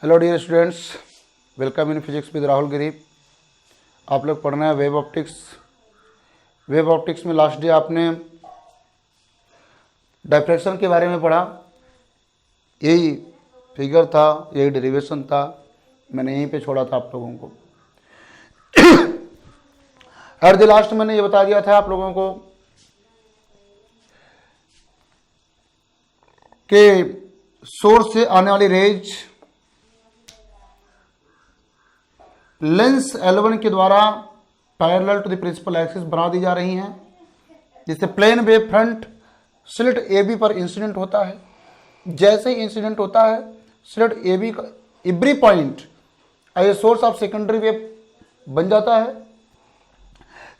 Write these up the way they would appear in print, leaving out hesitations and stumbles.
Hello dear students, welcome in physics with Rahul Giri. आप लोग पढ़ना है वेव ऑप्टिक्स। वेव ऑप्टिक्स में लास्ट डे आपने डायफ्रैक्शन के बारे में पढ़ा। यही फिगर था, यही डेरिवेशन था, मैंने यहीं पे छोड़ा था आप लोगों को। एट द लास्ट मैंने ये बता दिया था आप लोगों को कि सोर्स से आने वाली रेज लेंस L1 के द्वारा parallel to the principal axis बना दी जा रही हैं, जिससे plane wave front slit AB पर इंसिडेंट होता है। जैसे ही इंसिडेंट होता है स्लिट AB का every point as a source of secondary wave बन जाता है।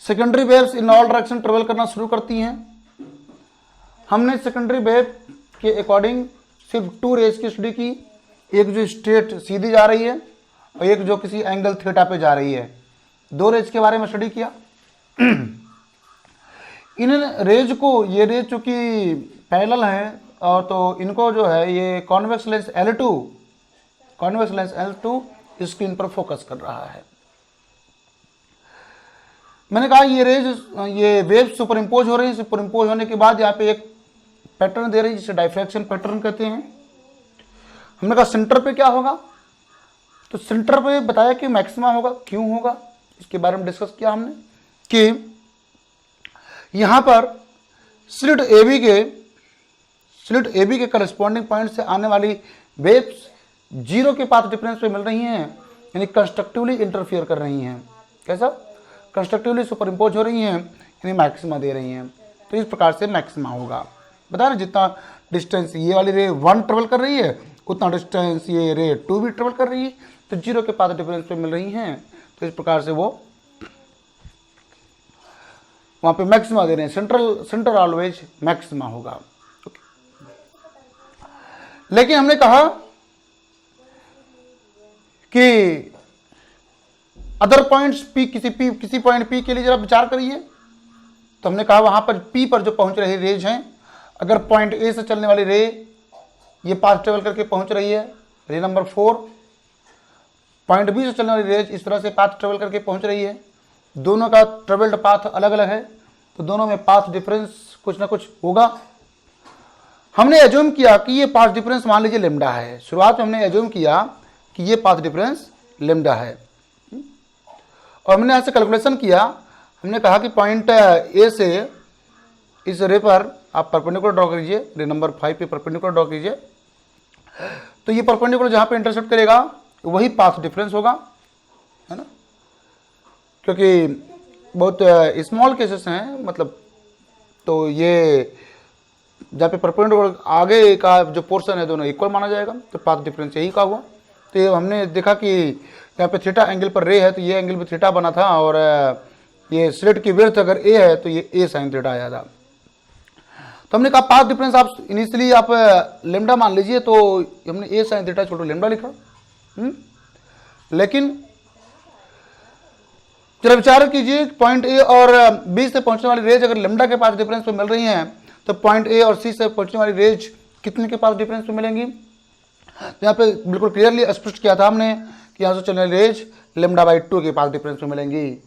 Secondary waves in all direction travel करना शुरू करती हैं। हमने सेकेंडरी वेव के अकॉर्डिंग सिर्फ 2 रेज की स्टडी की, एक जो स्ट्रेट सीधी जा रही है और एक जो किसी एंगल थीटा पे जा रही है। 2 रेज के बारे में स्टडी किया। इन रेज को, ये रेज चूंकि पैरेलल है और तो इनको जो है ये कॉन्वेक्स लेंस L2 स्क्रीन पर फोकस कर रहा है। मैंने कहा ये वेव सुपर इम्पोज हो रही है। सुपर इम्पोज होने के बाद यहाँ पे एक पैटर्न दे रही है जिसे डायफ्रैक्शन पैटर्न कहते हैं। हमने कहा सेंटर पे क्या होगा, तो सेंटर पे बताया कि मैक्सिमा होगा। क्यों होगा इसके बारे में डिस्कस किया हमने कि यहां पर स्लिट AB के करस्पॉन्डिंग पॉइंट से आने वाली वेव्स 0 के पाथ डिफरेंस पे मिल रही हैं, यानी कंस्ट्रक्टिवली इंटरफियर कर रही हैं। कैसा? कंस्ट्रक्टिवली सुपर इम्पोज हो रही हैं, यानी मैक्सिमा दे रही हैं। तो इस प्रकार से मैक्सिमा होगा। बता रहे जितना डिस्टेंस ये वाली रे 1 ट्रेवल कर रही है उतना डिस्टेंस ये रे 2 भी ट्रेवल कर रही है, तो 0 के पाथ डिफरेंस पे मिल रही हैं। तो इस प्रकार से वो वहां पे मैक्सिमा दे रहे हैं। सेंटर ऑलवेज मैक्सिमा होगा। लेकिन हमने कहा कि अदर पॉइंट्स किसी पॉइंट P के लिए जरा विचार करिए। तो हमने कहा वहां पर P पर जो पहुंच रही रेज हैं, अगर पॉइंट A से चलने वाली रे ये पाथ ट्रेवल करके पहुंच रही है, रे नंबर 4, पॉइंट B से चलने वाली रेज इस तरह से पाथ ट्रेवल करके पहुंच रही है, दोनों का ट्रेवल्ड पाथ अलग अलग है, तो दोनों में पाथ डिफरेंस कुछ ना कुछ होगा। हमने एज्यूम किया कि ये पाथ डिफरेंस मान लीजिए लेमडा है। शुरुआत में हमने एज्यूम किया कि ये पाथ डिफरेंस लेमडा है और हमने यहां से कैलकुलेशन किया। हमने कहा कि पॉइंट A से इस रे पर आप परपेंडिकुलर ड्रॉ कीजिए, रे नंबर 5 पे परपेंडिकुलर ड्रॉ कीजिए। तो ये परपेंडिकुलर जहां पे इंटरसेप्ट करेगा वही पाथ डिफरेंस होगा, है ना, क्योंकि बहुत स्मॉल केसेस हैं, मतलब तो ये जहाँ पे परपेंडिकुलर आगे का जो पोर्शन है दोनों इक्वल माना जाएगा, तो पाथ डिफरेंस यही का हुआ। तो ये हमने देखा कि यहाँ पे थीटा एंगल पर रे है तो ये एंगल भी थीटा बना था, और ये स्लिट की विड्थ अगर A है तो ये A साइन थीटा आया था। तो हमने कहा पाथ डिफरेंस आप इनिशियली आप लेमडा मान लीजिए, तो हमने A साइन थीटा छोटा लेमडा लिखा। लेकिन जरा विचार कीजिए, पॉइंट A और B से पहुंचने वाली रेज अगर लेमडा के पाथ डिफरेंस पे मिल रही हैं, तो पॉइंट A और C से पहुंचने वाली रेज कितने के पाथ डिफरेंस पे मिलेंगी? यहाँ पे बिल्कुल क्लियरली स्पष्ट किया था हमने कि यहाँ से चलने वाली रेज लेमडा बाई 2 के पाथ डिफरेंस पे मिलेंगी,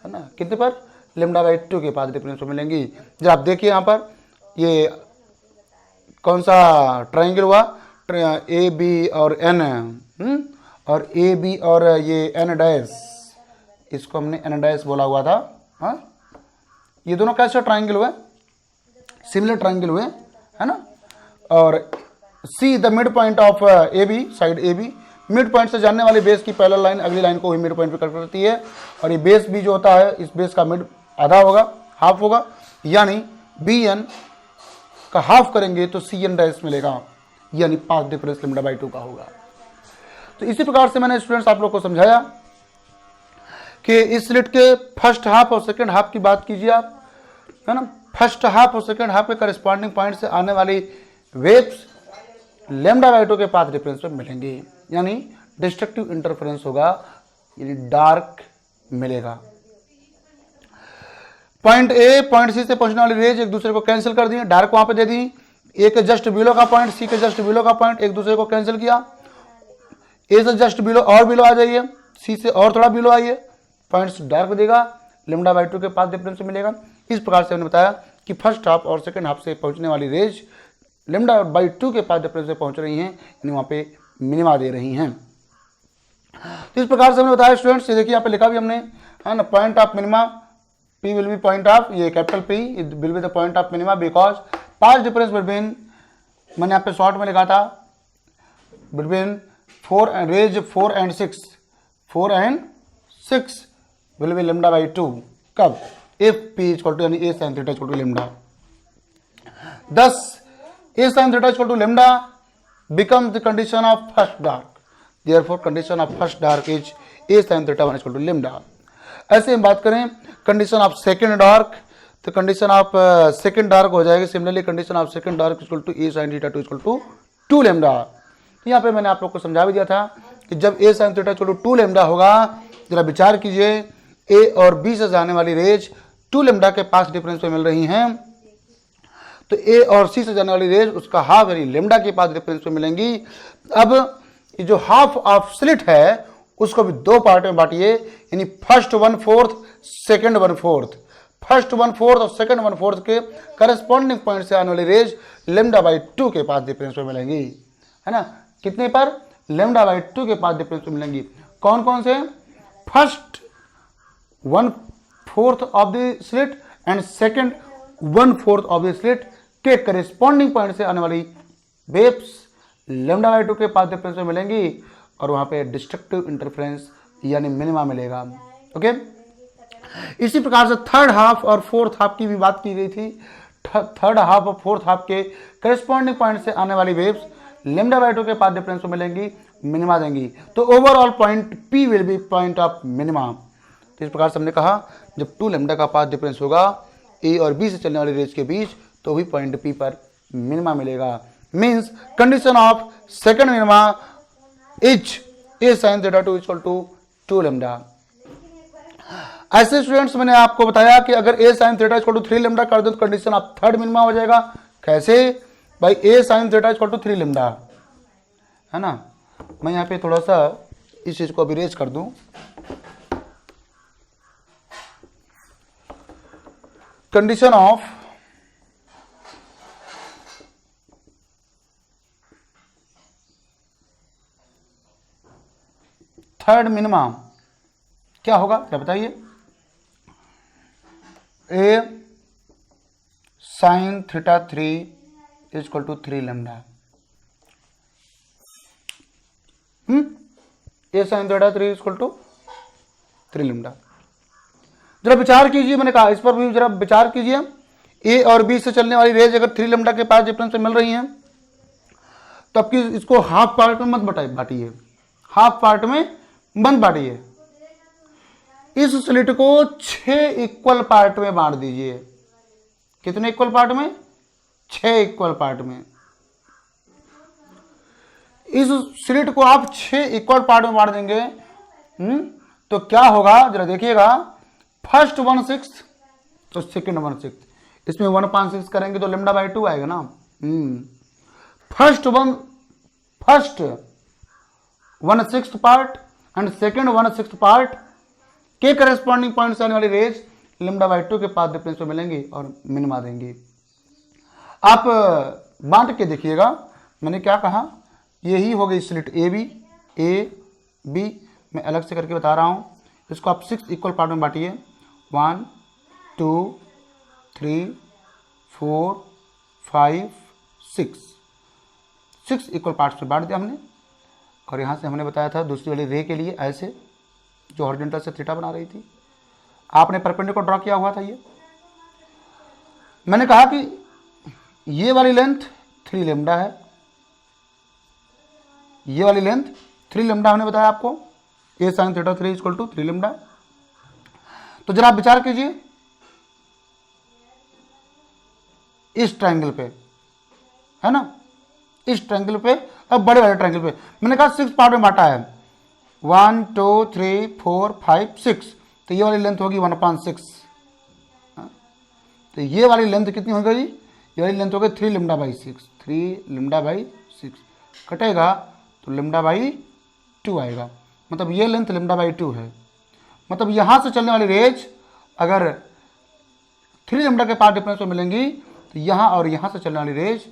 है ना। कितने पर? लेमडा बाई 2 के पाथ डिफरेंस पे मिलेंगी। जब आप देखिए यहाँ पर ये कौन सा ट्राइंगल हुआ, AB और N, और AB और ये N डैश, इसको हमने N डैश बोला हुआ था। हाँ, ये दोनों कैसे ट्राइंगल हुए? सिमिलर ट्राइंगल हुए, है ना। और C the mid point of AB, side AB, mid point से जानने वाली बेस की पैरेलल लाइन अगली लाइन को ही मिड पॉइंट पे कट करती है, और ये बेस भी जो होता है इस बेस का मिड आधा होगा, हाफ होगा, यानी BN का हाफ करेंगे तो CN डैश मिलेगा, यानी पाथ डिफरेंस लेमडा बाई 2 का होगा। तो इसी प्रकार से मैंने स्टूडेंट्स आप लोग को समझाया कि इस स्लिट के फर्स्ट हाफ और सेकंड हाफ की बात कीजिए आप, है ना। फर्स्ट हाफ और सेकंड हाफ के करस्पॉन्डिंग पॉइंट से आने वाली वेव्स लेमडा बाई 2 के पाथ डिफरेंस पे मिलेंगी, यानी डिस्ट्रक्टिव इंटरफेरेंस होगा, यानी डार्क मिलेगा। पॉइंट A पॉइंट C से पहुंचने वाली रेज एक दूसरे को कैंसिल कर दी, डार्क वहां पे दे दी। A के जस्ट बिलो का पॉइंट, C के जस्ट बिलो का पॉइंट एक दूसरे को कैंसिल किया। ए से जस्ट बिलो और बिलो आ जाइए, सी से और थोड़ा बिलो आइए, पॉइंट्स डार्क देगा, लेमडा बाई 2 के पास डिफरेंस मिलेगा। इस प्रकार से हमने बताया कि फर्स्ट हाफ और सेकंड हाफ से पहुंचने वाली रेज लेमडा बाई 2 के पास डिफरेंस से पहुंच रही हैं, यानी वहाँ पे मिनिमा दे रही हैं। तो इस प्रकार से हमने बताया स्टूडेंट्स, देखिए यहाँ पे लिखा भी हमने है ना, point of minima P will be point of, ये capital P will be the point of minima because path difference between, मैंने यहाँ पे शॉर्ट में लिखा था between 4 and rays 4 and 6, 4 and 6 will be lambda by 2, कब इफ P इक्वल टू यानी A sin theta equal to lambda. thus A sin theta equal to lambda becomes the condition of first dark, therefore condition of first dark is A sin theta 1 equal to lambda। ऐसे हम बात करें condition of second dark, तो condition of second dark हो जाएगी similarly condition of second dark equal to A sin theta 2 equal to 2 lambda. तो यहाँ पे मैंने आप लोग को समझा भी दिया था कि जब A sin theta equal to 2 lambda होगा, जरा विचार कीजिए A और B से जाने वाली रेज 2 लैम्डा के पास डिफरेंस पे मिल रही हैं, तो ए और सी से जाने वाली रेज उसका हाफ यानी लेमडा के पास डिफरेंस पे मिलेंगी। अब ये जो हाफ ऑफ स्लिट है उसको भी 2 पार्ट में बांटिए, यानी फर्स्ट 1/4 सेकंड 1/4, फर्स्ट 1/4 और सेकंड 1/4 के करस्पॉन्डिंग पॉइंट से आने वाली रेज लेमडा बाई 2 के पास डिफरेंस पे मिलेंगी, है ना। कितने पर? लेमडा बाई 2 के पास डिफरेंस पे मिलेंगी। कौन कौन से? First 1/4 of the slit and second 1/4 of the slit के करेस्पॉन्डिंग पॉइंट से आने वाली वेव्स लेमडा बाई 2 के पास डिफरेंस में मिलेंगी और वहां पे डिस्ट्रक्टिव इंटरफेरेंस यानी मिनिमा मिलेगा। ओके, इसी प्रकार से थर्ड हाफ और फोर्थ हाफ की भी बात की गई थी। थर्ड हाफ और फोर्थ हाफ के करेस्पॉन्डिंग पॉइंट से आने वाली वेव्स लेमडा बाई 2 के पास डिफरेंस में मिलेंगी, मिनिमा देंगी। तो overall point P will be point of minima. तो इस प्रकार से हमने कहा जब 2 लेमडा का पास डिफरेंस होगा A और B से चलने वाली रेज के बीच, तो भी पॉइंट P पर मिनिमा मिलेगा। Means condition of second minima is A sin theta 2 equal to 2 lambda. ऐसे स्टूडेंट्स मैंने आपको बताया कि अगर A sin theta equal to 3 lambda कर दो तो कंडीशन ऑफ थर्ड मिनिमा हो जाएगा। कैसे भाई? A sin theta equal to 3 lambda, है ना। मैं यहाँ पे थोड़ा सा इस चीज को अभी रेज कर दूं। कंडीशन ऑफ थर्ड मिनिमा क्या होगा क्या बताइए? A sin theta 3 equal to 3 lambda. A sin theta 3 equal to 3 lambda. जरा विचार कीजिए, मैंने कहा इस पर भी जरा विचार कीजिए। A और B से चलने वाली रेज अगर 3 लेमडा के पास डिफरेंस में मिल रही हैं, तो अब इसको हाफ पार्ट में मत बांटिए, हाफ पार्ट में मत बांटिए। इस स्लिट को 6 इक्वल पार्ट में बांट दीजिए। कितने इक्वल पार्ट में? 6 इक्वल पार्ट में। इस स्लिट को आप 6 इक्वल पार्ट में बांट देंगे, तो क्या होगा जरा देखिएगा। फर्स्ट 1/6 तो सेकंड 1/6, इसमें 1/6 करेंगे तो लेमडा बाई 2 आएगा ना। First 1/6 part and second 1/6 part के करेस्पॉन्डिंग पॉइंट से आने वाली रेज लेमडा बाई 2 के पास डिफरेंस पे मिलेंगी और मिनिमा देंगी। आप बांट के देखिएगा, मैंने क्या कहा, यही हो गई स्लिट ए बी। मैं अलग से करके बता रहा हूं। इसको आप 6 इक्वल पार्ट में बांटिए। 1 2 3 4 5 6 इक्वल पार्ट्स में बांट दिया हमने। और यहाँ से हमने बताया था दूसरी वाली रे के लिए ऐसे जो हॉरिजॉन्टल से थीटा बना रही थी, आपने परपेंडिकुलर ड्रॉ किया हुआ था। ये मैंने कहा कि ये वाली लेंथ 3 लेमडा है, ये वाली लेंथ 3 लेमडा हमने बताया आपको। A sin theta 3 equal to 3 lambda. तो जरा आप विचार कीजिए इस ट्रायंगल पे, है ना, इस ट्रायंगल पे। अब बड़े वाले ट्रायंगल पे मैंने कहा 6 पार्ट में बांटा है। 1 2 3 4 5 6, तो ये वाली लेंथ होगी 1/6। तो ये वाली लेंथ कितनी हो गई? ये वाली लेंथ हो गई 3 लेमडा बाई 6। 3 लेमडा बाई 6 कटेगा तो लेमडा बाई 2 आएगा, मतलब ये लेंथ लेमडा बाई 2 है। मतलब यहाँ से चलने वाली रेज अगर 3 लेमडा के पाथ डिफरेंस पे मिलेंगी तो यहाँ और यहाँ से चलने वाली रेज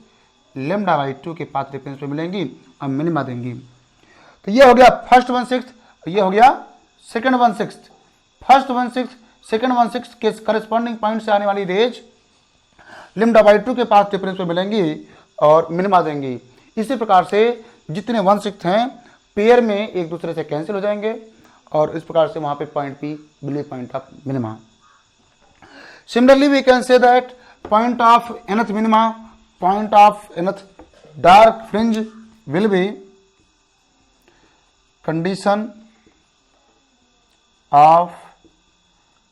लेमडा बाई 2 के पाथ डिफरेंस पे मिलेंगी और मिनिमा देंगी। तो ये हो गया फर्स्ट 1/6, ये हो गया सेकंड 1/6। फर्स्ट 1/6 सेकंड 1/6 के करस्पॉन्डिंग पॉइंट से आने वाली रेज लेमडा बाई 2 के पाथ डिफरेंस पे मिलेंगी और मिनिमा देंगी। इसी प्रकार से जितने 1/6 हैं पेयर में एक दूसरे से कैंसिल हो जाएंगे और इस प्रकार से वहां पे point P will be point of minima. Similarly we can say that point of nth minima, point of nth dark fringe will be condition of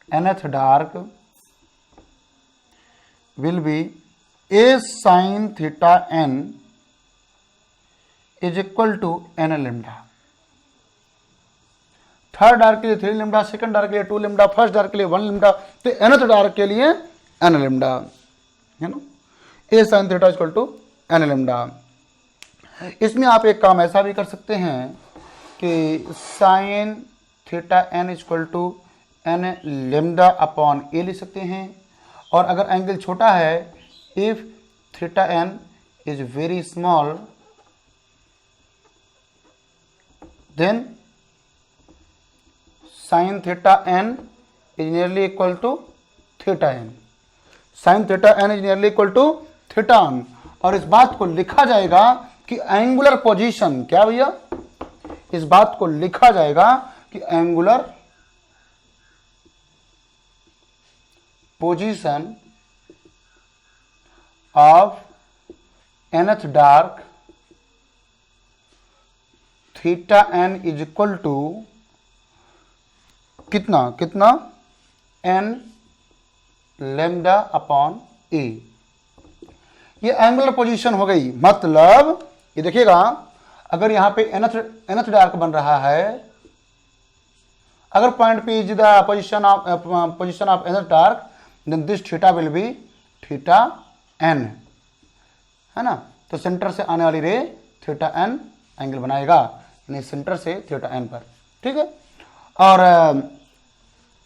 nth dark will be a sin theta n is equal to n lambda। Third dark के लिए 3 lambda, second dark के लिए 2 lambda, first dark के लिए 1 lambda, तो nth dark के लिए n lambda, है ना। a sin theta equal to n lambda. इसमें आप एक काम ऐसा भी कर सकते हैं कि sin theta n equal to n lambda upon a लिख सकते हैं। और अगर एंगल छोटा है, if theta n is very small then sine theta n is nearly equal to theta n। Sine theta n is nearly equal to theta n। और इस बात को लिखा जाएगा कि एंगुलर पोजीशन, क्या भैया, इस बात को लिखा जाएगा कि angular position of nth dark theta n is equal to कितना कितना n लेमडा अपॉन a। ये एंगुलर पोजीशन हो गई। मतलब ये देखिएगा, अगर यहां पे nth डार्क बन रहा है, अगर point p is the position of nth dark, then this theta will be theta n, है ना। तो सेंटर से आने वाली रे थीटा n एंगल बनाएगा, यानी सेंटर से थीटा n पर, ठीक है। और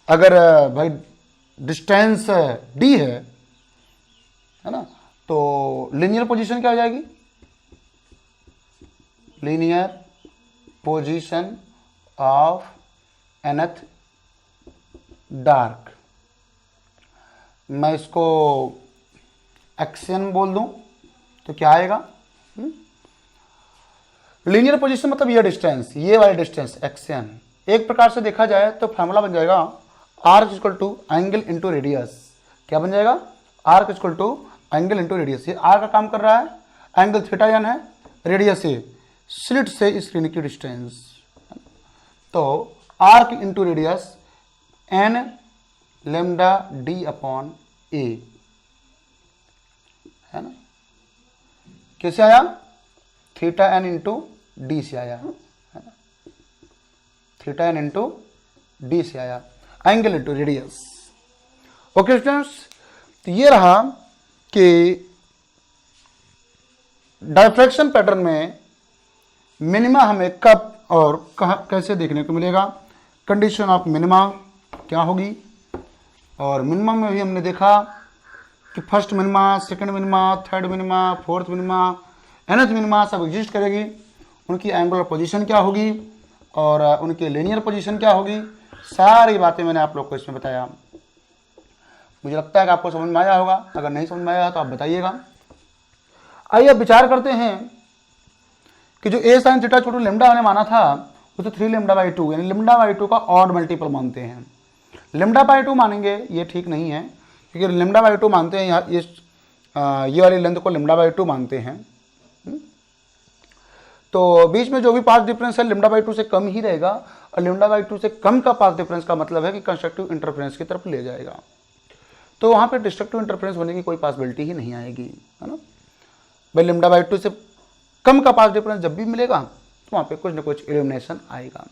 अगर भाई डिस्टेंस d है ना, तो लीनियर पोजीशन क्या हो जाएगी, linear position of nth dark. मैं इसको एक्शन बोल दूं तो क्या आएगा, लीनियर पोजीशन मतलब ये डिस्टेंस, ये वाली डिस्टेंस एक्शन। एक प्रकार से देखा जाए तो फॉर्मूला बन जाएगा arc equal to angle into radius. क्या बन जाएगा, arc equal to angle into radius. ये आर का काम कर रहा है, एंगल थीटा n है, रेडियस से स्लिट से स्क्रीन की डिस्टेंस, तो arc into radius n lambda d upon a, है ना। कैसे आया, थीटा n इंटू डी से आया, है ना, थीटा n इंटू डी से आया, angle into radius. Okay students, तो ये रहा कि डायफ्रैक्शन पैटर्न में मिनिमा हमें कब और कहाँ कैसे देखने को मिलेगा। कंडीशन ऑफ मिनिमा क्या होगी, और मिनिमम में भी हमने देखा कि first minima, second minima, third minima, fourth minima, nth minima सब एग्जिस्ट करेगी। उनकी एंगुलर पोजीशन क्या होगी और उनकी लीनियर पोजीशन क्या होगी, सारी बातें मैंने आप लोग को इसमें बताया। मुझे लगता है कि आपको समझ में आया होगा। अगर नहीं समझ में आया तो आप बताइएगा। आइए अब विचार करते हैं कि जो a sin theta Chhotu lambda हमने माना था, उसे 3 लेमडा बाई 2 यानी लेमडा बाई 2 का ऑड मल्टीपल मानते हैं। लेमडा बाई 2 मानेंगे ये ठीक नहीं है, क्योंकि लेमडा बाई 2 मानते हैं यहाँ ये वाली लेंथ को लेमडा बाई 2 मानते हैं। तो बीच में जो भी पाथ डिफरेंस है लेमडा बाई 2 से कम ही रहेगा, और लेमडा बाई 2 से कम का पाथ डिफरेंस का मतलब है कि कंस्ट्रक्टिव इंटरफेरेंस की तरफ ले जाएगा। तो वहाँ पे डिस्ट्रक्टिव इंटरफेरेंस होने की कोई पॉसिबिलिटी ही नहीं आएगी, है ना। भाई लेमडा बाई 2 से कम का पाथ डिफरेंस जब भी मिलेगा तो वहाँ पे कुछ ना कुछ इल्यूमिनेशन आएगा।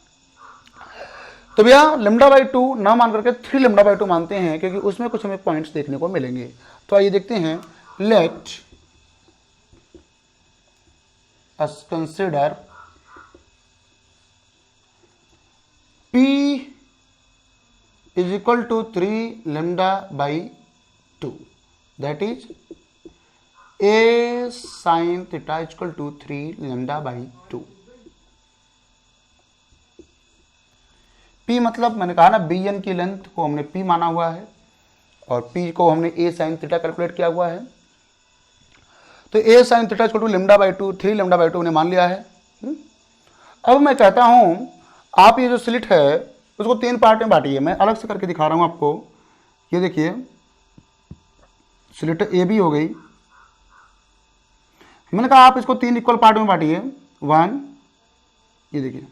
तो भैया लेमडा बाई 2 ना मान करके 3 लेमडा बाई 2 मानते हैं, क्योंकि उसमें कुछ हमें पॉइंट्स देखने को मिलेंगे। तो आइए देखते हैं। Let us consider P is equal to 3 lambda by 2, that is A sin theta is equal to 3 lambda by 2. P मतलब मैंने कहा ना bn की लेंथ को हमने P माना हुआ है और P को हमने A sin थीटा कैलकुलेट किया हुआ है, तो A sin theta equal to lambda by 2, 3 lambda by 2 हमने मान लिया है। अब मैं कहता हूं आप ये जो स्लिट है उसको 3 पार्ट में बांटिए। मैं अलग से करके दिखा रहा हूं आपको। ये देखिए स्लिट ए बी हो गई, मैंने कहा आप इसको 3 इक्वल पार्ट में बांटिए। 1, ये देखिए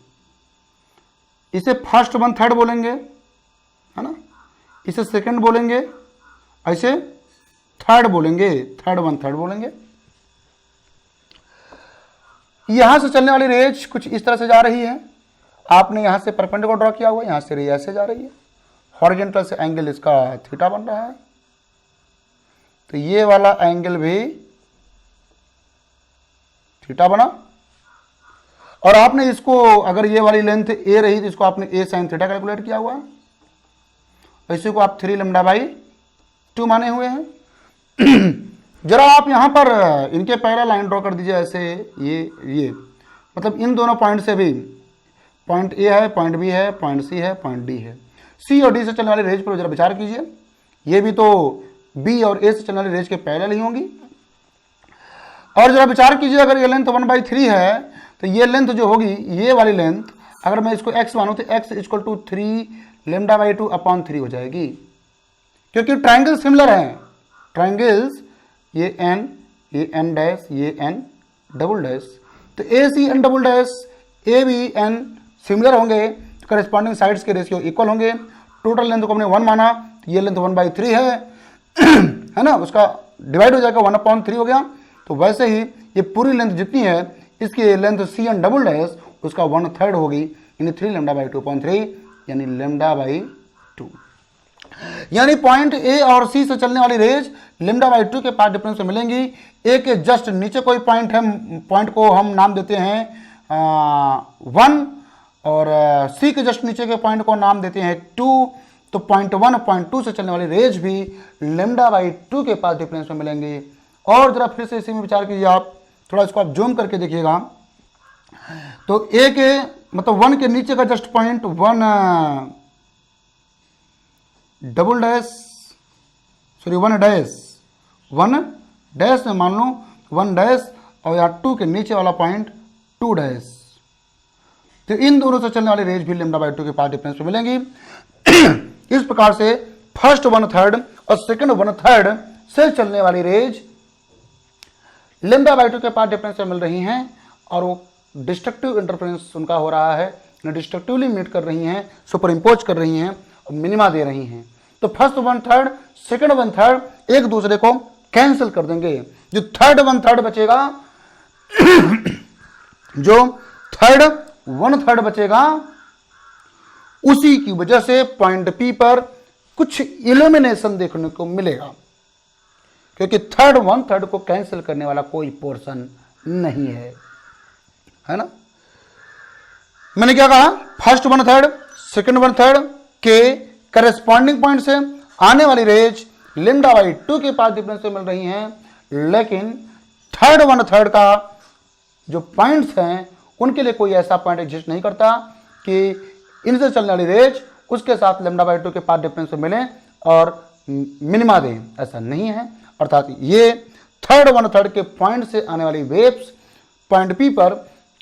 इसे फर्स्ट 1/3 बोलेंगे, है ना, इसे सेकंड बोलेंगे, ऐसे थर्ड बोलेंगे, थर्ड 1/3 बोलेंगे। यहां से चलने वाली रेज कुछ इस तरह से जा रही है। आपने यहां से परपेंडिकुलर ड्रॉ किया हुआ है, यहां से रेज ऐसे जा रही है, हॉरिजॉन्टल से एंगल इसका थीटा बन रहा है, तो ये वाला एंगल भी थीटा बना। और आपने इसको अगर ये वाली लेंथ ए रही तो इसको आपने ए साइन थीटा कैलकुलेट किया हुआ है, इसी को आप 3 लैम्डा बाई 2 माने हुए हैं। जरा आप यहां पर इनके पैरेलल लाइन ड्रॉ कर दीजिए ऐसे, ये मतलब इन दोनों पॉइंट से भी, पॉइंट ए है, पॉइंट बी है, पॉइंट सी है, पॉइंट डी है, सी और डी से चलने वाली रेज पर जरा विचार कीजिए। ये भी तो बी और ए से चलने वाली रेज के पैरेलल ही होंगी। और जरा विचार कीजिए अगर ये लेंथ 1/3 है तो ये लेंथ जो होगी, ये वाली लेंथ अगर मैं इसको x मानूं तो x equal to 3 lambda by 2 upon 3 हो जाएगी, क्योंकि ट्राइंगल सिमिलर हैं। ट्राइंगल्स ये n डैश, ये n डबल डैश, तो A C N double dash, A B N similar होंगे तो करस्पॉन्डिंग साइड्स के रेशियो इक्वल होंगे। टोटल लेंथ को हमने 1 माना, ये लेंथ 1/3 है ना, उसका डिवाइड हो जाएगा, 1/3 हो गया। तो वैसे ही ये पूरी लेंथ जितनी है इसकी length C N double dash उसका 1/3 होगी, यानी 3 लैम्डा बाई 2.3 यानी लैम्डा बाई 2। यानी पॉइंट ए और सी से चलने वाली रेज लैम्डा बाई 2 के पास डिफरेंस से मिलेंगी। ए के जस्ट नीचे कोई पॉइंट है, पॉइंट को हम नाम देते हैं 1 और सी के जस्ट नीचे के पॉइंट को नाम देते हैं 2। तो पॉइंट 1 पॉइंट 2 से चलने वाली रेज भी लैम्डा बाई 2 के पास डिफरेंस में मिलेंगे। और जरा फिर से इसी में विचार कीजिए आप, थोड़ा इसको आप जूम करके देखिएगा। तो ए के मतलब 1 के नीचे का just point 1 double dash, sorry 1 dash में मान लो 1 डैश, और या 2 के नीचे वाला पॉइंट 2 डैश। तो इन दोनों से चलने वाली रेज भी लैम्डा बाई 2 के पास डिफरेंस में मिलेंगी। इस प्रकार से फर्स्ट 1/3 और सेकंड 1/3 से चलने वाली रेज लैम्डा बाई 2 के पास डिफरेंस में मिल रही हैं और वो डिस्ट्रक्टिव इंटरफेरेंस उनका हो रहा है, डिस्ट्रक्टिवली मीट कर रही हैं, सुपर इम्पोज कर रही हैं और मिनिमा दे रही हैं। तो फर्स्ट 1/3 सेकंड 1/3 एक दूसरे को कैंसिल कर देंगे। जो थर्ड 1/3 बचेगा जो थर्ड 1/3 बचेगा उसी की वजह से पॉइंट पी पर कुछ इल्यूमिनेशन देखने को मिलेगा, क्योंकि थर्ड 1/3 को कैंसिल करने वाला कोई पोर्शन नहीं है ना। मैंने क्या कहा, फर्स्ट 1/3 सेकंड 1/3 के करेस्पॉन्डिंग पॉइंट से आने वाली रेज लैम्डा बाई 2 के पास डिफरेंस से मिल रही हैं, लेकिन थर्ड 1/3 का जो पॉइंट्स हैं उनके लिए कोई ऐसा पॉइंट एग्जिस्ट नहीं करता कि इनसे चलने वाली रेज उसके साथ लैम्डा बाई 2 के पास डिफरेंस से मिले और मिनिमा दें, ऐसा नहीं है। अर्थात ये थर्ड 1/3 के पॉइंट से आने वाली वेव्स पॉइंट पी पर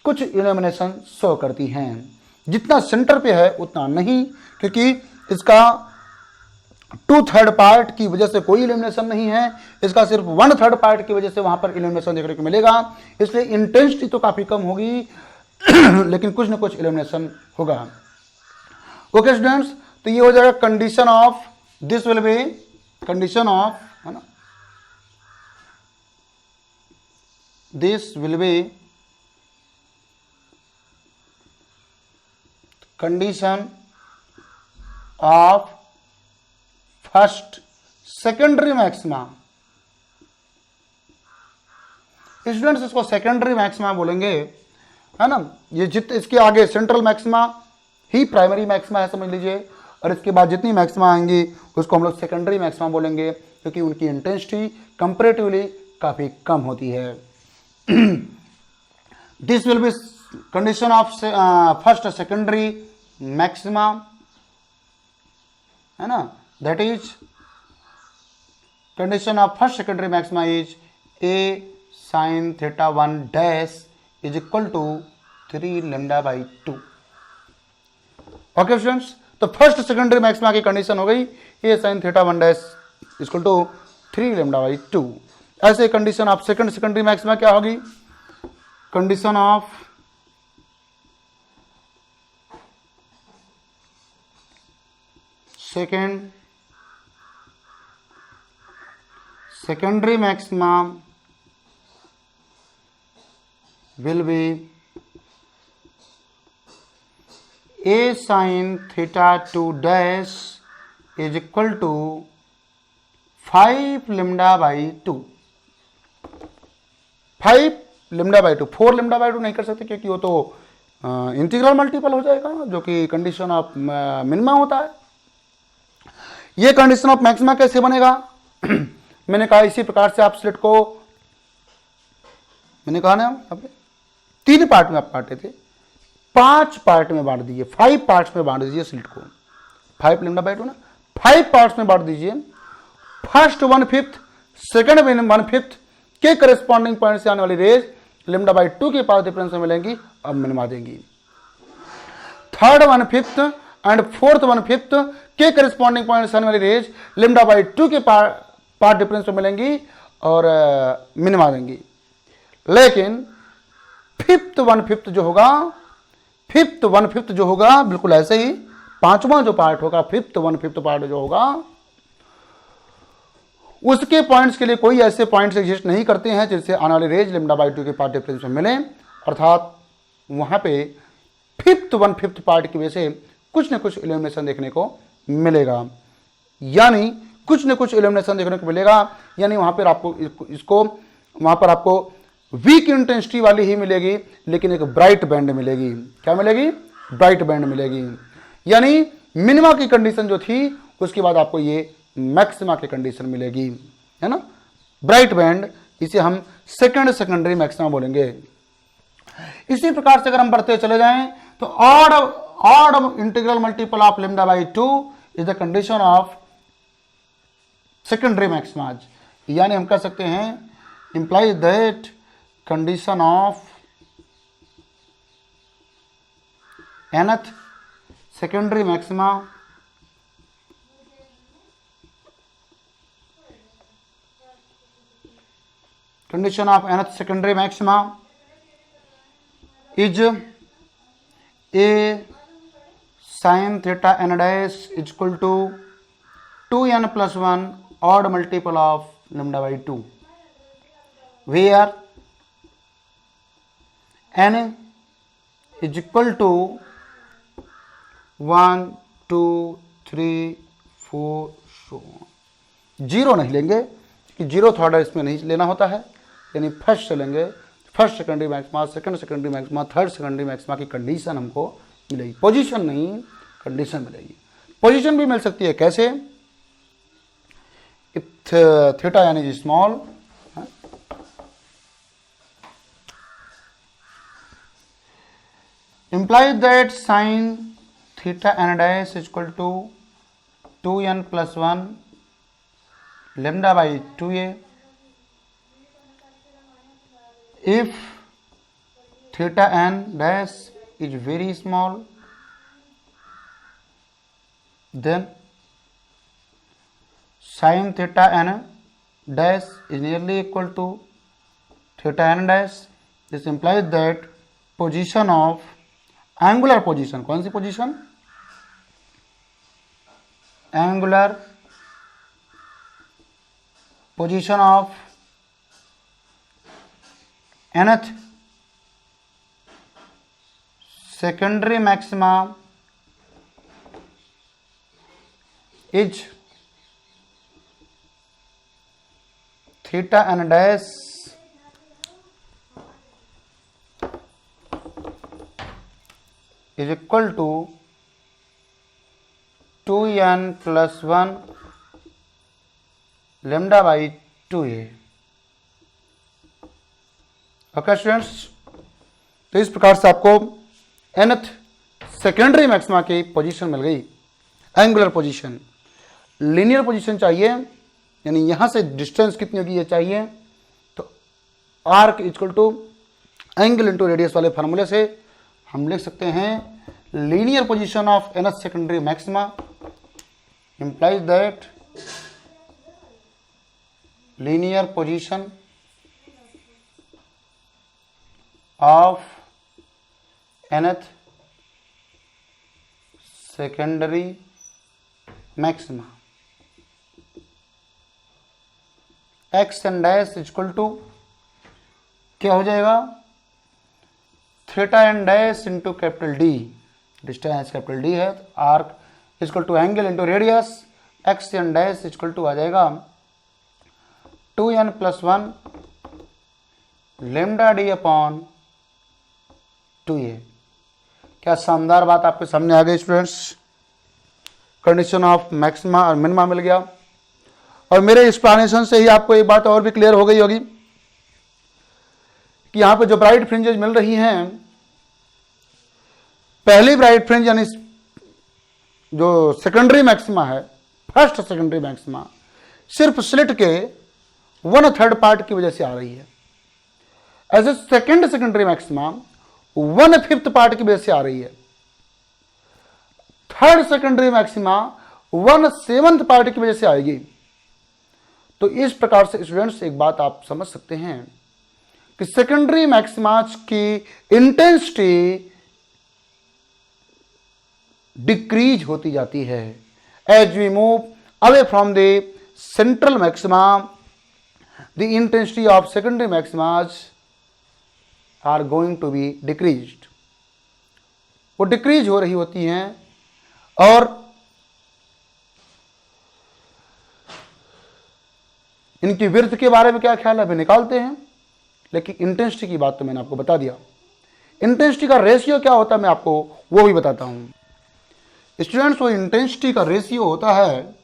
कुछ इल्यूमिनेशन शो करती हैं, जितना सेंटर पे है उतना नहीं, क्योंकि इसका 2/3 पार्ट की वजह से कोई इल्यूमिनेशन नहीं है, इसका सिर्फ 1/3 पार्ट की वजह से वहां पर इल्यूमिनेशन देखने को मिलेगा। इसलिए इंटेंसिटी तो काफी कम होगी लेकिन कुछ ना कुछ इल्यूमिनेशन होगा। ओके स्टूडेंट्स, तो ये हो जाएगा condition of, this will be condition of, है ना, this will be condition of first secondary maxima. Students इसको सेकेंडरी मैक्सिमा बोलेंगे, है ना। ये जित इसके आगे सेंट्रल मैक्सिमा, ही प्राइमरी मैक्सिमा है, समझ लीजिए। और इसके बाद जितनी मैक्सिमा आएंगी उसको हम लोग सेकेंडरी मैक्सिमा बोलेंगे, क्योंकि उनकी इंटेंसिटी कंपेरेटिवली काफ़ी कम होती है। This will be condition of first secondary maxima, है ना। That is condition of first secondary maxima is a sine theta 1 dash is equal to 3 lambda by 2। Okay students, तो फर्स्ट सेकेंडरी मैक्सिमा की condition हो गई a sine theta 1 dash equal to 3 lambda by 2। ऐसे condition of second secondary maxima क्या होगी? Condition of second secondary maxima will be a sin theta 2 dash is equal to 5 lambda by 2। 5 lambda by 2, 4 lambda by 2 नहीं कर सकते क्योंकि वो तो integral multiple हो जाएगा, जो कि कंडीशन ऑफ मिनिमा होता है। ये कंडीशन ऑफ मैक्सिमा कैसे बनेगा? मैंने कहा इसी प्रकार से आप स्लिट को, मैंने कहा ना यहाँ पे 3 पार्ट में आप बांटे थे, 5 पार्ट में बांट दीजिए, 5 पार्ट्स में बांट दीजिए स्लिट को। 5 लैम्डा बाई 2 ना, 5 पार्ट्स में बांट दीजिए। फर्स्ट 1/5, सेकेंड 1/5 के करस्पॉन्डिंग पॉइंट से आने वाली रेज लैम्डा बाई 2 के पास डिफरेंस में मिलेंगी और मिनिमा देंगी। थर्ड 1/5 एंड फोर्थ 1/5 के करस्पॉन्डिंग पॉइंट से आने वाली रेज लैम्डा बाई 2 के पार्ट डिफरेंस में मिलेंगी और मिनिमा देंगी। लेकिन फिफ्थ 1/5 जो होगा, फिफ्थ 1/5 जो होगा बिल्कुल ऐसे ही, पांचवा जो पार्ट होगा, फिफ्थ 1/5 पार्ट जो होगा, उसके पॉइंट्स के लिए कोई ऐसे पॉइंट्स एग्जिस्ट नहीं करते हैं जिससे आने वाली रेज लैम्डा बाई 2 के पार्ट डिफरेंस में मिले। अर्थात वहां पे फिफ्थ 1/5 पार्ट की वजह से कुछ न कुछ इल्यूमिनेशन देखने को मिलेगा, यानी कुछ न कुछ इल्यूमिनेशन देखने को मिलेगा, यानी वहां पर आपको इसको वहां पर आपको वीक इंटेंसिटी वाली ही मिलेगी, लेकिन एक ब्राइट बैंड मिलेगी। क्या मिलेगी? ब्राइट बैंड मिलेगी। यानी मिनिमा की कंडीशन जो थी उसके बाद आपको ये मैक्सिमा की कंडीशन मिलेगी, है ना, ब्राइट बैंड। इसे हम सेकेंडरी मैक्सिमा बोलेंगे। इसी प्रकार से अगर हम बढ़ते चले जाएं तो odd integral multiple of lambda by 2 is the condition of secondary maxima. यानी हम कह सकते हैं implies that condition of nth secondary maxima is a sin theta n dash is equal to 2n plus 1 odd multiple of lambda by 2, where n is equal to 1 2 3 4 so zero नहीं लेंगे कि zero order इसमें नहीं लेना होता है, यानी first चलेंगे, first secondary maxima, second secondary maxima, third secondary maxima की कंडीशन हमको मिलेगी, पोजीशन नहीं कंडीशन मिलेगी। पोजीशन भी मिल सकती है, कैसे? इफ थीटा यानी small, implies that sin theta n dash is equal to 2n plus 1 lambda by 2a if theta n dash is very small, then sin theta n dash is nearly equal to theta n dash. This implies that position of angular position, कौन सी position? Angular position of nth secondary maxima is theta n dash is equal to 2n+1 λ/2a। Okay students, तो इस प्रकार से आपको nth secondary maxima की position मिल गई। एंगुलर पोजीशन, लीनियर पोजीशन चाहिए, यानी यहां से डिस्टेंस कितनी होगी ये चाहिए, तो arc equal to angle into radius वाले फार्मूले से हम लिख सकते हैं linear position of nth secondary maxima implies that linear position of nth secondary maxima x n dash equal to क्या हो जाएगा, theta n dash into capital D, distance capital D है, arc equal to angle into radius, x n dash equal to आ जाएगा 2n+1 λ/d/2a। क्या शानदार बात आपके सामने आ गई स्टूडेंट्स। कंडीशन ऑफ मैक्सिमा और मिनिमा मिल गया, और मेरे एक्सप्लेनेशन से ही आपको एक बात और भी क्लियर हो गई होगी कि यहां पे जो ब्राइट फ्रिंजेस मिल रही हैं, पहली ब्राइट फ्रिंज यानी जो सेकेंडरी मैक्सिमा है, फर्स्ट सेकेंडरी मैक्सिमा सिर्फ स्लिट के 1/3 पार्ट की वजह से आ रही है। As a second secondary maxima 1/5 part की वजह से आ रही है। थर्ड सेकेंडरी मैक्सिमा 1/7 पार्ट की वजह से आएगी। तो इस प्रकार से स्टूडेंट्स एक बात आप समझ सकते हैं कि सेकेंडरी मैक्सिमाज की इंटेंसिटी डिक्रीज होती जाती है as we move away from the central maxima. The intensity of secondary maximas are going to be decreased, वो डिक्रीज हो रही होती हैं। और इनकी विड्थ के बारे में क्या ख्याल है अभी निकालते हैं, लेकिन इंटेंसिटी की बात तो मैंने आपको बता दिया। इंटेंसिटी का रेशियो क्या होता है मैं आपको वो भी बताता हूं स्टूडेंट्स। वो इंटेंसिटी का रेशियो होता है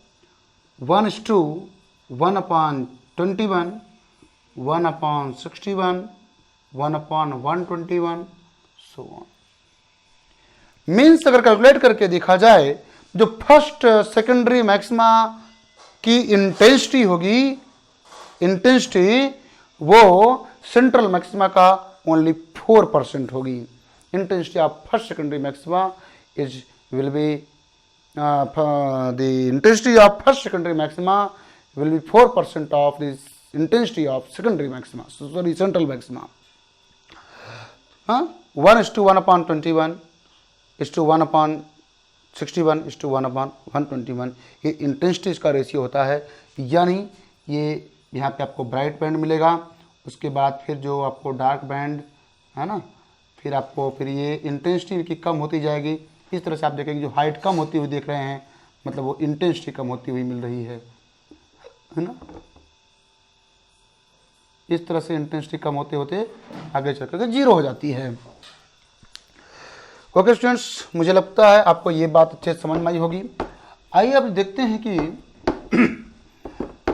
1:1/21, 1/61, 1/121, सो ऑन। मीन्स अगर कैलकुलेट करके देखा जाए, जो फर्स्ट सेकेंडरी मैक्सिमा की इंटेंसिटी होगी, इंटेंसिटी वो सेंट्रल मैक्सिमा का ओनली 4% होगी। Intensity of first secondary maxima is will be the intensity of first secondary maxima will be 4% of the intensity of secondary maxima, sorry central maxima। 1:1/21 1/61 1/121 ये intensity इसका ratio होता है। यानी ये यहाँ पे आपको ब्राइट बैंड मिलेगा, उसके बाद फिर जो आपको डार्क बैंड है ना, फिर आपको फिर ये इंटेंसिटी की कम होती जाएगी। इस तरह से आप देखेंगे जो हाइट कम होती हुई देख रहे हैं, मतलब वो इंटेंसिटी कम होती हुई मिल रही है ना। इस तरह से इंटेंसिटी कम होते होते आगे चल करके 0 हो जाती है। ओके स्टूडेंट्स, मुझे लगता है आपको ये बात अच्छे से समझ में आई होगी। आइए अब देखते हैं कि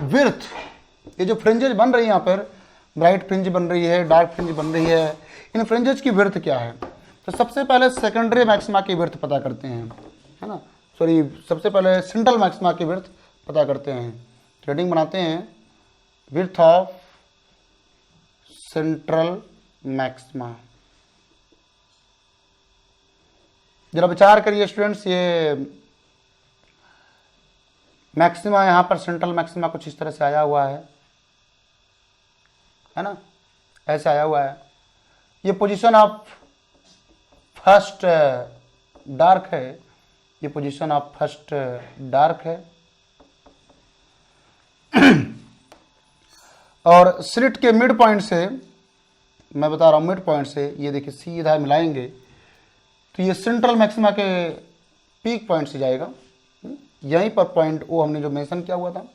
विड्थ, ये जो फ्रिंजेज बन रही है यहाँ पर, ब्राइट फ्रिंज बन रही है, डार्क फ्रिंज बन रही है, इन फ्रिंजेज की विड्थ क्या है। तो सबसे पहले सेकेंडरी मैक्सिमा की विड्थ पता करते हैं, है ना, सॉरी सबसे पहले सेंट्रल मैक्सिमा की विड्थ पता करते हैं। हेडिंग बनाते हैं विड्थ ऑफ सेंट्रल मैक्सिमा। जरा विचार करिए स्टूडेंट्स, ये मैक्सिमा यहां पर सेंट्रल मैक्सिमा कुछ इस तरह से आया हुआ है ना, ऐसे आया हुआ है। ये पोजीशन ऑफ फर्स्ट डार्क है, ये पोजीशन ऑफ फर्स्ट डार्क है, और स्लिट के मिड पॉइंट से, मैं बता रहा हूं मिड पॉइंट से, ये देखिए सीधा मिलाएंगे तो ये सेंट्रल मैक्सिमा के पीक पॉइंट से जाएगा। यहीं पर पॉइंट ओ हमने जो मेंशन किया हुआ था।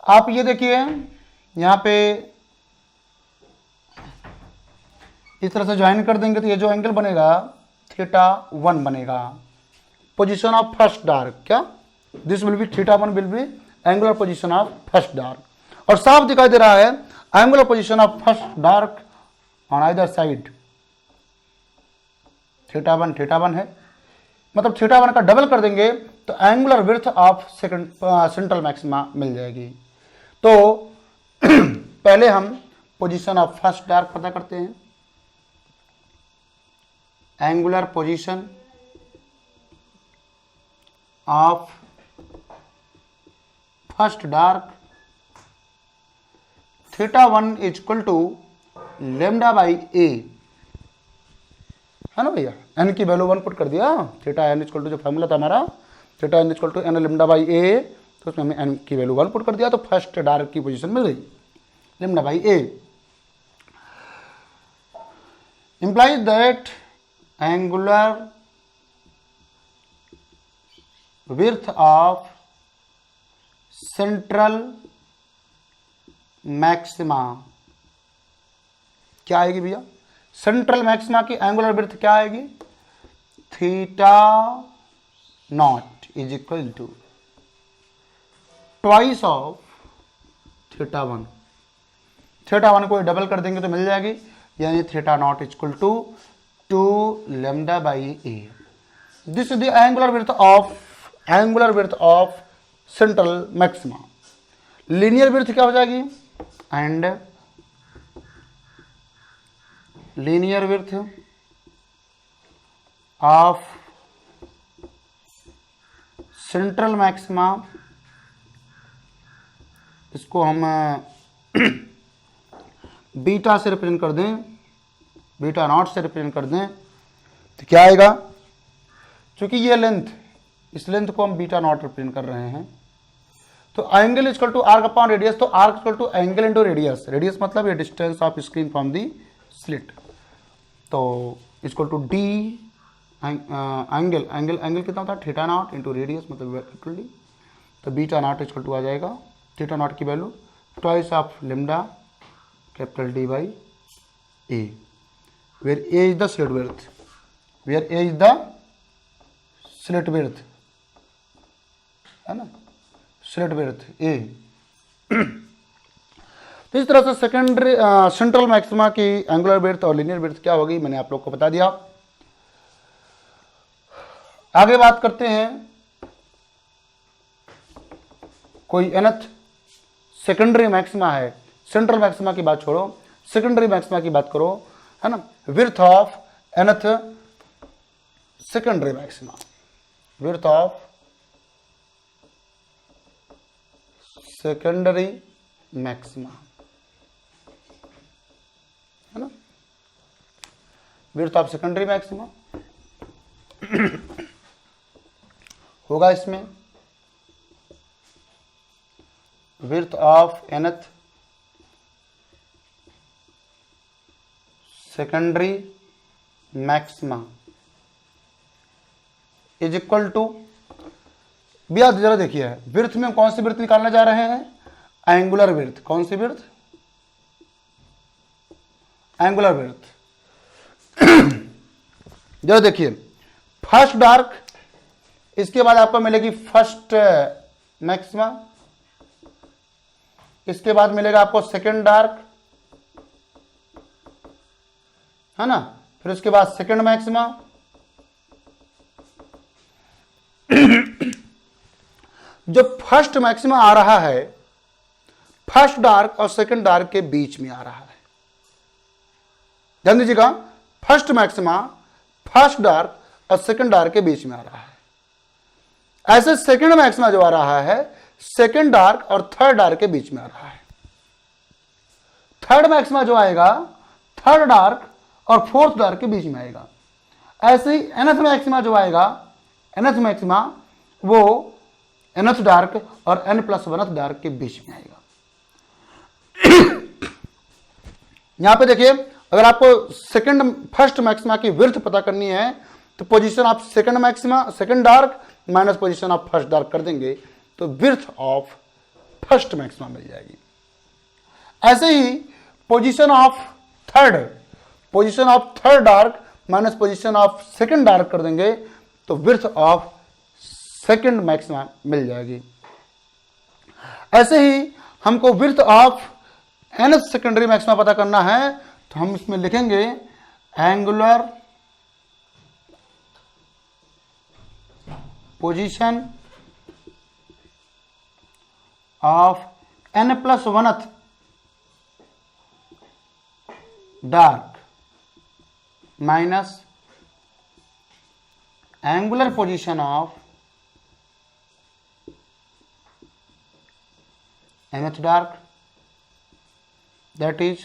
आप ये देखिए यहां पे इस तरह से ज्वाइन कर देंगे तो ये जो एंगल बनेगा θ1 बनेगा। पोजीशन ऑफ फर्स्ट डार्क, क्या this will be θ1 will be angular position of first dark, और साफ दिखाई दे रहा है angular position of first dark on either side θ1 है, मतलब θ1 का डबल कर देंगे तो angular width of central maxima मिल जाएगी। तो पहले हम पोजीशन ऑफ फर्स्ट डार्क पता करते हैं। Angular position of first dark θ1 is equal to lambda by a, है ना भैया। एन की वैल्यू 1 पुट कर दिया, θn इक्वल टू जो फॉर्मूला था हमारा θn equal to n lambda by a, तो उसमें हमने एन की वैल्यू 1 पुट कर दिया, तो फर्स्ट डार्क की पोजीशन मिल गई lambda by A. implies that angular width of central maxima क्या आएगी भैया, सेंट्रल मैक्सिमा की एंगुलर विड्थ क्या आएगी, θ0 is equal to twice of θ1, θ1 को डबल कर देंगे तो मिल जाएगी, यानी θ0 is equal to 2 lambda by a. This is the angular width of central maxima. Linear width क्या हो जाएगी, and linear width of central maxima, इसको हम बीटा से रिप्रेजेंट कर दें, बीटा नॉट से रिप्रेजेंट कर दें, तो क्या आएगा, क्योंकि ये लेंथ, इस लेंथ को हम बीटा नॉट रिप्रेजेंट कर रहे हैं, तो angle equal to arc upon radius, तो arc equal to angle into radius, radius मतलब ये distance of screen from the slit, तो इक्वल टू डी एंगल कितना होता है θ0 इंटू रेडियस मतलब इक्वल डी, तो बीटा नॉट इक्वल टू आ जाएगा θ0 की value twice of lambda capital D by a, where a is the slit width, where a is the slit width, है ना, स्लिट विड्थ ए। तो इस तरह से सेकेंडरी सेंट्रल मैक्सिमा की एंगुलर विड्थ और लीनियर विड्थ क्या होगी मैंने आप लोग को बता दिया। आगे बात करते हैं, कोई nth सेकेंडरी मैक्सिमा है, सेंट्रल मैक्सिमा की बात छोड़ो, सेकेंडरी मैक्सिमा की बात करो, है ना, width of nth secondary maxima, width of secondary maxima, है ना, विड्थ ऑफ सेकेंडरी मैक्सिमा होगा इसमें width of nth secondary maxima is equal to, भैया जरा देखिए विड्थ में कौन सी विड्थ निकालने जा रहे हैं, एंगुलर विड्थ, कौन सी विड्थ, एंगुलर विड्थ। जरा देखिए फर्स्ट डार्क, इसके बाद आपको मिलेगी फर्स्ट मैक्सिमा, इसके बाद मिलेगा आपको सेकेंड डार्क, है ना, फिर उसके बाद सेकेंड मैक्सिमा, जो फर्स्ट मैक्सिमा आ रहा है फर्स्ट डार्क और सेकेंड डार्क के बीच में आ रहा है, ध्यान दीजिएगा, फर्स्ट मैक्सिमा फर्स्ट डार्क और सेकेंड डार्क के बीच में आ रहा है। ऐसे सेकेंड मैक्सिमा जो आ रहा है सेकेंड डार्क और थर्ड डार्क के बीच में आ रहा है। थर्ड मैक्सिमा जो आएगा थर्ड डार्क और फोर्थ डार्क के बीच में आएगा। ऐसे ही nth मैक्सिमा जो आएगा, nth मैक्सिमा वो nth डार्क और n+1th डार्क के बीच में आएगा। यहां पे देखिए, अगर आपको फर्स्ट मैक्सिमा की विड्थ पता करनी है तो position of second maxima, second dark minus position of first dark कर देंगे तो विड्थ ऑफ फर्स्ट मैक्सिमा मिल जाएगी। ऐसे ही position of third dark minus position of second dark कर देंगे तो विड्थ ऑफ सेकंड मैक्सिमा मिल जाएगी। ऐसे ही हमको width of nth secondary maxima पता करना है, तो हम इसमें लिखेंगे angular position of n+1th dark minus angular position of nth dark, that is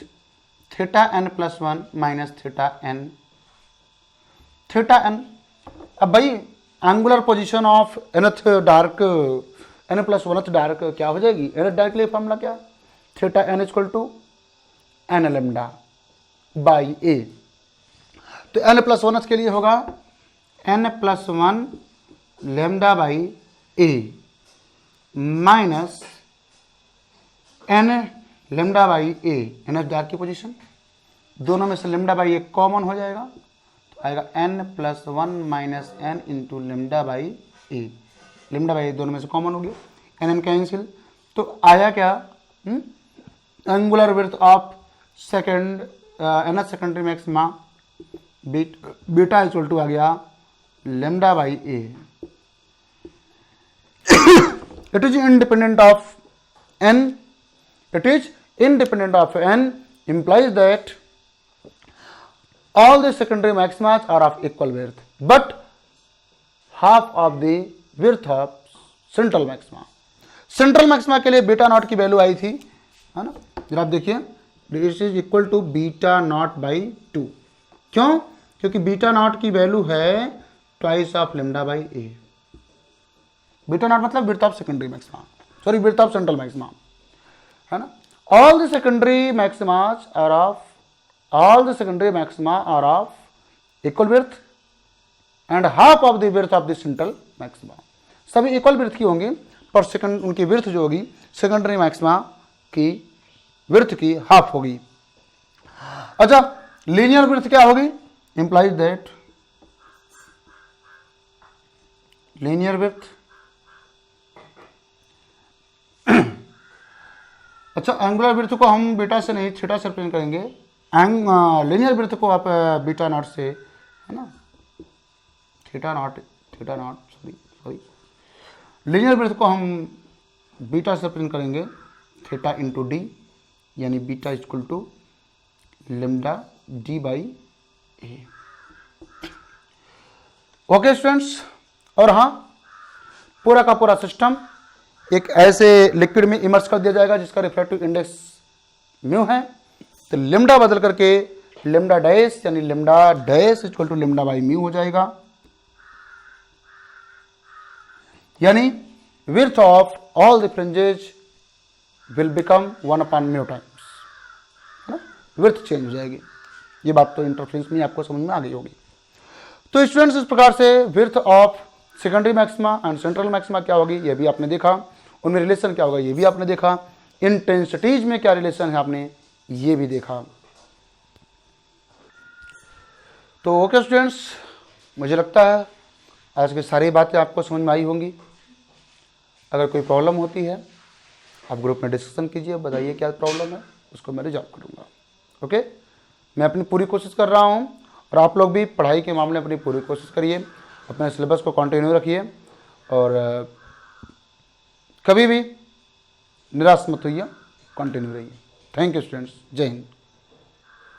theta n+1 minus theta n। अब भाई angular position of nth dark n+1th dark क्या हो जाएगी, nth डार्क के लिए फॉर्मूला क्या, theta n = n lambda by a। तो n+1th के लिए होगा n+1 lambda by a minus n lambda by A, nth dark की पोजीशन, दोनों में से लैम्डा बाई ए कॉमन हो जाएगा, तो आएगा n+1 minus n into lambda by a. Lambda by a दोनों में से कॉमन हो गया, n कैंसिल, तो आया क्या, angular width of second nth secondary maxima beta = आ गया lambda by A. It is independent of n, it is independent of n, implies that all the secondary maximas are of equal width but half of the width of central maxima। Central maxima के लिए beta naught की value आई थी, है ना, जरा आप देखिए, this is equal to beta naught by 2। क्यों, क्योंकि बीटा नॉट की वैल्यू है twice of lambda by a. Beta naught मतलब width of secondary maxima, sorry width of central maxima, है ना। all the secondary maximas are of equal width and half of the width of the central maxima। सभी equal width की होंगी, पर second उनकी width जो होगी सेकेंडरी मैक्सिमा की विड्थ की हाफ होगी। अच्छा, लीनियर विड्थ क्या होगी, इंप्लाइज दैट लीनियर विड्थ, अच्छा एंगुलर विड्थ को हम बीटा से नहीं थीटा से रिप्रेजेंट करेंगे, लीनियर विड्थ को आप बीटा नॉट से, है ना, theta naught sorry linear width को हम बीटा से रिप्रेजेंट करेंगे थीटा इंटू डी, यानी beta = lambda D by A. Okay students, और हाँ, पूरा का पूरा सिस्टम एक ऐसे लिक्विड में इमर्स कर दिया जाएगा जिसका रिफ्रैक्टिव इंडेक्स म्यू है, तो लैम्डा बदल करके लैम्डा डैश यानी lambda dash = lambda by mu हो जाएगा, यानी width of all the fringes will become 1/μ times, है ना, विड्थ चेंज हो जाएगी। ये बात तो इंटरफ्रेंस में आपको समझ में आ गई होगी। तो स्टूडेंट्स, इस प्रकार से width of secondary maxima and central maxima क्या होगी ये भी आपने देखा, उनमें रिलेशन क्या होगा ये भी आपने देखा, इंटेंसिटीज में क्या रिलेशन है आपने ये भी देखा। तो ओके स्टूडेंट्स, मुझे लगता है आज की सारी बातें आपको समझ में आई होंगी। अगर कोई प्रॉब्लम होती है आप ग्रुप में डिस्कशन कीजिए, बताइए क्या प्रॉब्लम है, उसको मैं रिजॉल्व करूँगा। ओके, मैं अपनी पूरी कोशिश कर रहा हूँ और आप लोग भी पढ़ाई के मामले में अपनी पूरी कोशिश करिए, अपने सिलेबस को कंटिन्यू रखिए और कभी भी निराश मत होइए, कंटिन्यू रहिए। थैंक यू स्टूडेंट्स, जय हिंद।